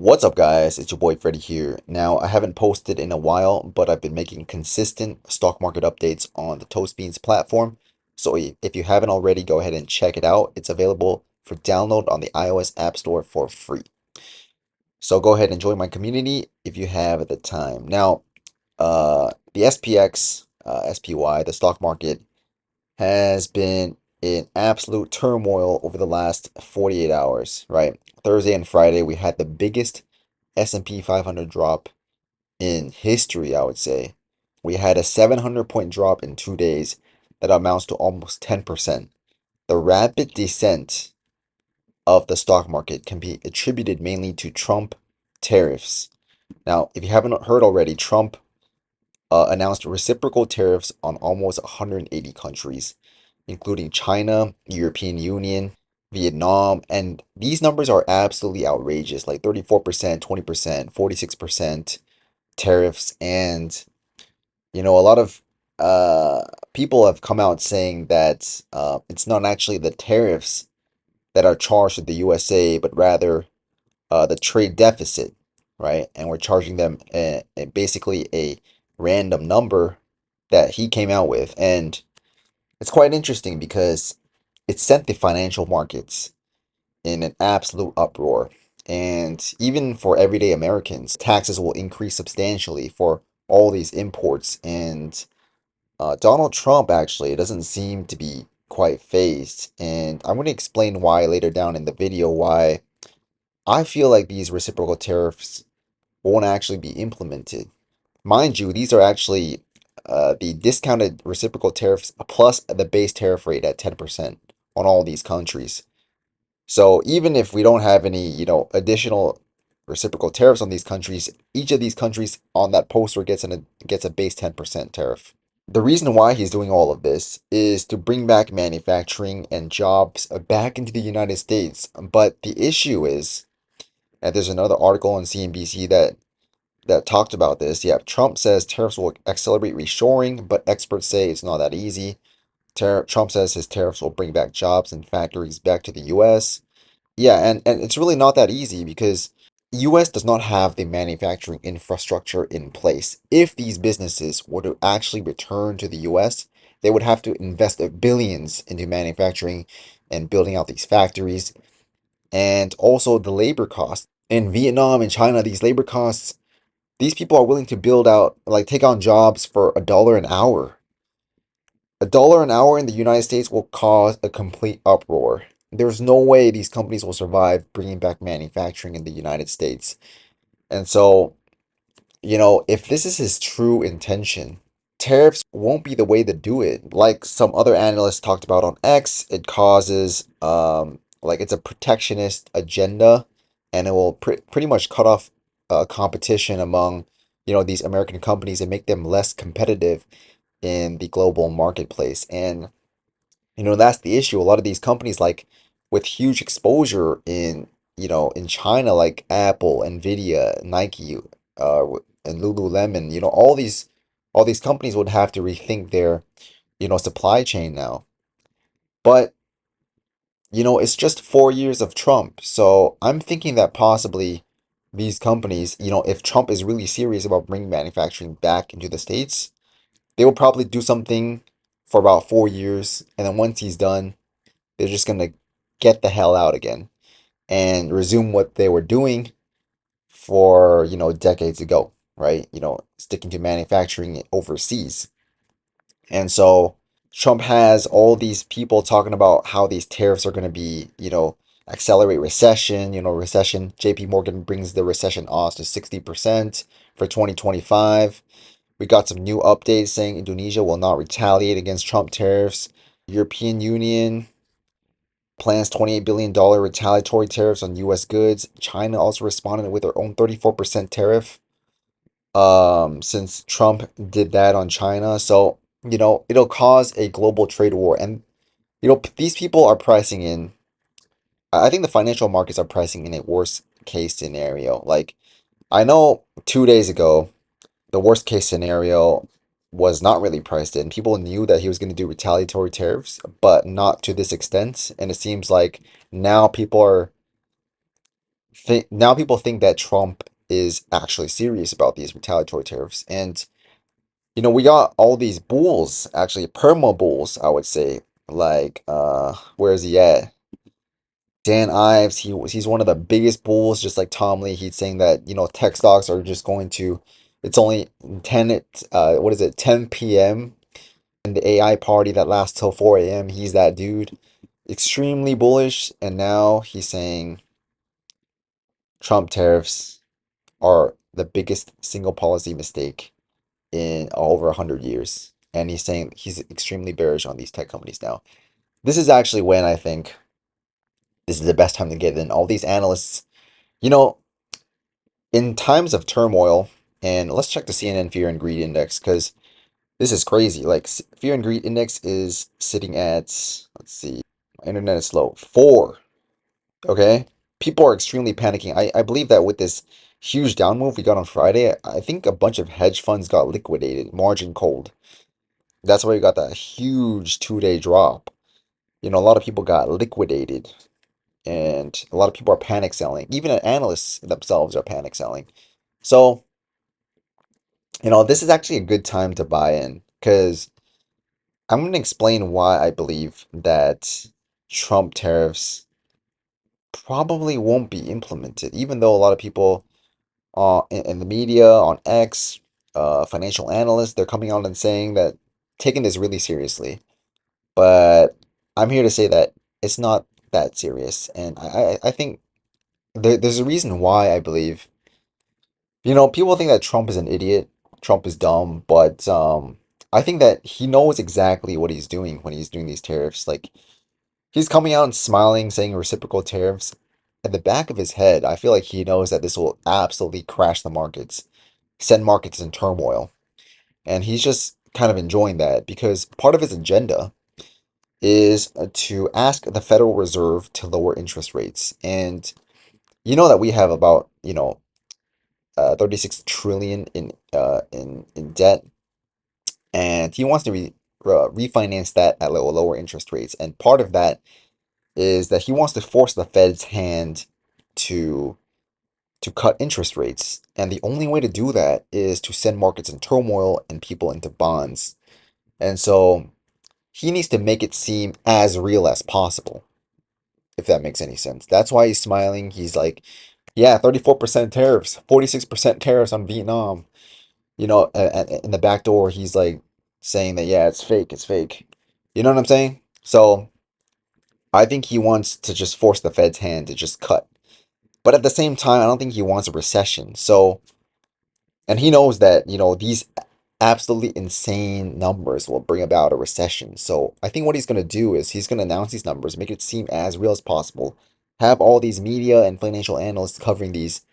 What's up, guys? It's your boy Freddy here. Now, I haven't posted in a while, but I've been making consistent stock market updates on the Toast Beans platform. So if you haven't already, go ahead and check it out. It's available for download on the iOS App Store for free. So go ahead and join my community if you have the time. Now, the SPX, SPY, the stock market has been in absolute turmoil over the last 48 hours, right? Thursday and Friday, we had the biggest S&P 500 drop in history, I would say. We had a 700-point drop in 2 days that amounts to almost 10%. The rapid descent of the stock market can be attributed mainly to Trump tariffs. Now, if you haven't heard already, Trump announced reciprocal tariffs on almost 180 countries, including China, European Union, Vietnam, and these numbers are absolutely outrageous, like 34%, 20%, 46% tariffs. And a lot of uh people have come out saying that it's not actually the tariffs that are charged to the USA, but rather the trade deficit, right? And we're charging them basically a random number that he came out with. And it's quite interesting because it sent the financial markets in an absolute uproar. And even for everyday Americans, taxes will increase substantially for all these imports. And Donald Trump actually doesn't seem to be quite phased. And I'm going to explain why later down in the video, why I feel like these reciprocal tariffs won't actually be implemented. Mind you, these are actually the discounted reciprocal tariffs plus the base tariff rate at 10% on all these countries. So even if we don't have any, additional reciprocal tariffs on these countries, each of these countries on that poster gets a base 10% tariff. The reason why he's doing all of this is to bring back manufacturing and jobs back into the United States. But the issue is, and there's another article on CNBC that talked about this. Yeah, Trump says tariffs will accelerate reshoring, but experts say it's not that easy. Trump says his tariffs will bring back jobs and factories back to the US. Yeah, and it's really not that easy because US does not have the manufacturing infrastructure in place. If these businesses were to actually return to the US, they would have to invest billions into manufacturing and building out these factories. And also the labor costs. In Vietnam and China, these labor costs, these people are willing to build out, like take on jobs for $1 an hour. $1 an hour in the United States will cause a complete uproar. There's no way these companies will survive bringing back manufacturing in the United States. And so, if this is his true intention, tariffs won't be the way to do it. Like some other analysts talked about on X, it causes, like it's a protectionist agenda, and it will pretty much cut off competition among, these American companies and make them less competitive in the global marketplace. And that's the issue. A lot of these companies, like with huge exposure in China, like Apple, Nvidia, Nike, and Lululemon, all these companies would have to rethink their, supply chain now. But, it's just 4 years of Trump. So I'm thinking that possibly these companies, if Trump is really serious about bringing manufacturing back into the States, they will probably do something for about 4 years. And then once he's done, they're just gonna get the hell out again and resume what they were doing for, decades ago, right? Sticking to manufacturing overseas. And so Trump has all these people talking about how these tariffs are going to be, accelerate recession, recession. JP Morgan brings the recession odds to 60% for 2025. We got some new updates saying Indonesia will not retaliate against Trump tariffs. European Union plans $28 billion retaliatory tariffs on US goods. China also responded with their own 34% tariff since Trump did that on China. So, it'll cause a global trade war. And, these people are pricing in, I think the financial markets are pricing in a worst case scenario. Like, I know 2 days ago, the worst case scenario was not really priced in. People knew that he was going to do retaliatory tariffs, but not to this extent. And it seems like now people are now people think that Trump is actually serious about these retaliatory tariffs. And we got all these bulls, actually perma bulls, I would say. Like, where is he at? Dan Ives, he's one of the biggest bulls, just like Tom Lee. He's saying that, tech stocks are just going to, it's only 10, what is it, 10 p.m. in the AI party that lasts till 4 a.m. He's that dude. Extremely bullish. And now he's saying Trump tariffs are the biggest single policy mistake in over 100 years. And he's saying he's extremely bearish on these tech companies now. This is actually when I think this is the best time to get in. All these analysts, you know, in times of turmoil, and let's check the CNN Fear and Greed Index because this is crazy. Like, Fear and Greed Index is sitting at, let's see, my internet is slow, 4. Okay? People are extremely panicking. I believe that with this huge down move we got on Friday, I think a bunch of hedge funds got liquidated, margin cold. That's why you got that huge 2-day drop. A lot of people got liquidated, and a lot of people are panic selling. Even analysts themselves are panic selling. So, this is actually a good time to buy in because I'm going to explain why I believe that Trump tariffs probably won't be implemented, even though a lot of people in the media, on X, financial analysts, they're coming out and saying that taking this really seriously. But I'm here to say that it's not that serious. And I think there's a reason why I believe. People think that Trump is an idiot, Trump is dumb, but I think that he knows exactly what he's doing when he's doing these tariffs. Like, he's coming out and smiling, saying reciprocal tariffs. At the back of his head, I feel like he knows that this will absolutely crash the markets, send markets in turmoil. And he's just kind of enjoying that because part of his agenda is to ask the Federal Reserve to lower interest rates. And you know that we have about, 36 trillion in debt, and he wants to refinance that at lower interest rates. And part of that is that he wants to force the Fed's hand to cut interest rates. And the only way to do that is to send markets in turmoil and people into bonds. And so he needs to make it seem as real as possible, if that makes any sense. That's why he's smiling. He's like, yeah, 34% tariffs, 46% tariffs on Vietnam. In the back door, he's like saying that, yeah, it's fake, it's fake. You know what I'm saying? So I think he wants to just force the Fed's hand to just cut. But at the same time, I don't think he wants a recession. So, and he knows that, these absolutely insane numbers will bring about a recession. So I think what he's going to do is he's going to announce these numbers, make it seem as real as possible, have all these media and financial analysts covering these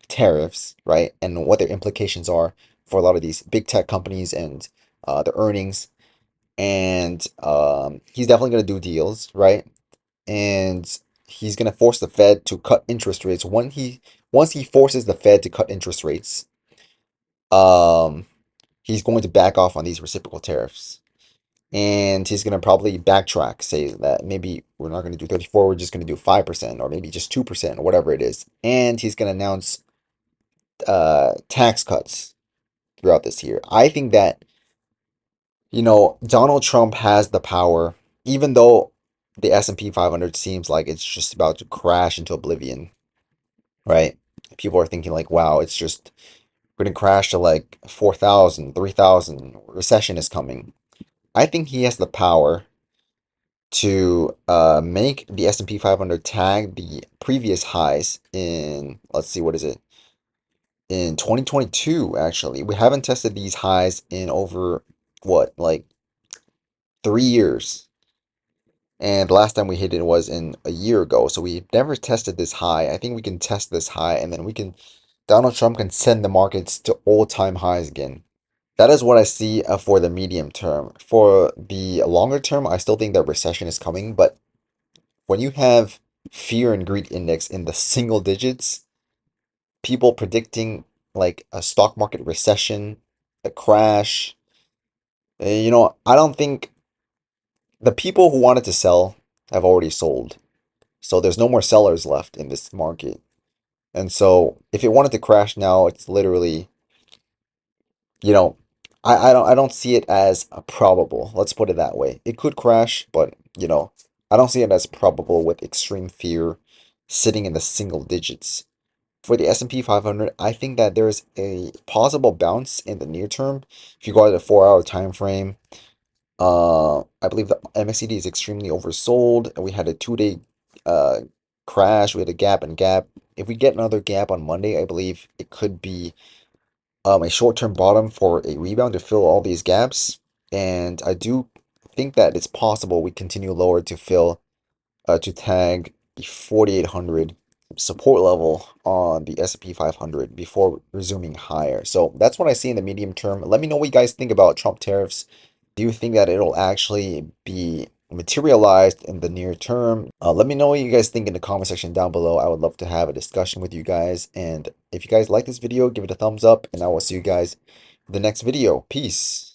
tariffs, right? And what their implications are for a lot of these big tech companies and the earnings. And he's definitely going to do deals, right? And he's going to force the Fed to cut interest rates. Once he forces the Fed to cut interest rates, um, he's going to back off on these reciprocal tariffs. And he's going to probably backtrack, say that maybe we're not going to do 34, we're just going to do 5%, or maybe just 2%, or whatever it is. And he's going to announce tax cuts throughout this year. I think that, Donald Trump has the power, even though the S&P 500 seems like it's just about to crash into oblivion, right? People are thinking like, wow, it's just going to crash to like 4,000, 3,000. Recession is coming. I think he has the power to make the S&P 500 tag the previous highs in, let's see, what is it? In 2022, actually. We haven't tested these highs in over, what, like 3 years. And the last time we hit it was in a year ago. So we've never tested this high. I think we can test this high, and then Donald Trump can send the markets to all-time highs again. That is what I see for the medium term. For the longer term, I still think that recession is coming, but when you have fear and greed index in the single digits, people predicting like a stock market recession, a crash, I don't think the people who wanted to sell have already sold. So there's no more sellers left in this market. And so if it wanted to crash now, it's literally, you know, I don't see it as a probable. Let's put it that way. It could crash, but I don't see it as probable with extreme fear sitting in the single digits. For the S&P 500, I think that there's a possible bounce in the near term. If you go at a 4-hour time frame, I believe the MACD is extremely oversold, and we had a 2-day uh crash. We had a gap and gap. If we get another gap on Monday, I believe it could be a short-term bottom for a rebound to fill all these gaps. And I do think that it's possible we continue lower to fill to tag the 4,800 support level on the S&P 500 before resuming higher. So that's what I see in the medium term. Let me know what you guys think about Trump tariffs. Do you think that it'll actually be materialized in the near term? Let me know what you guys think in the comment section down below. I would love to have a discussion with you guys. And if you guys like this video, give it a thumbs up, and I will see you guys in the next video. Peace.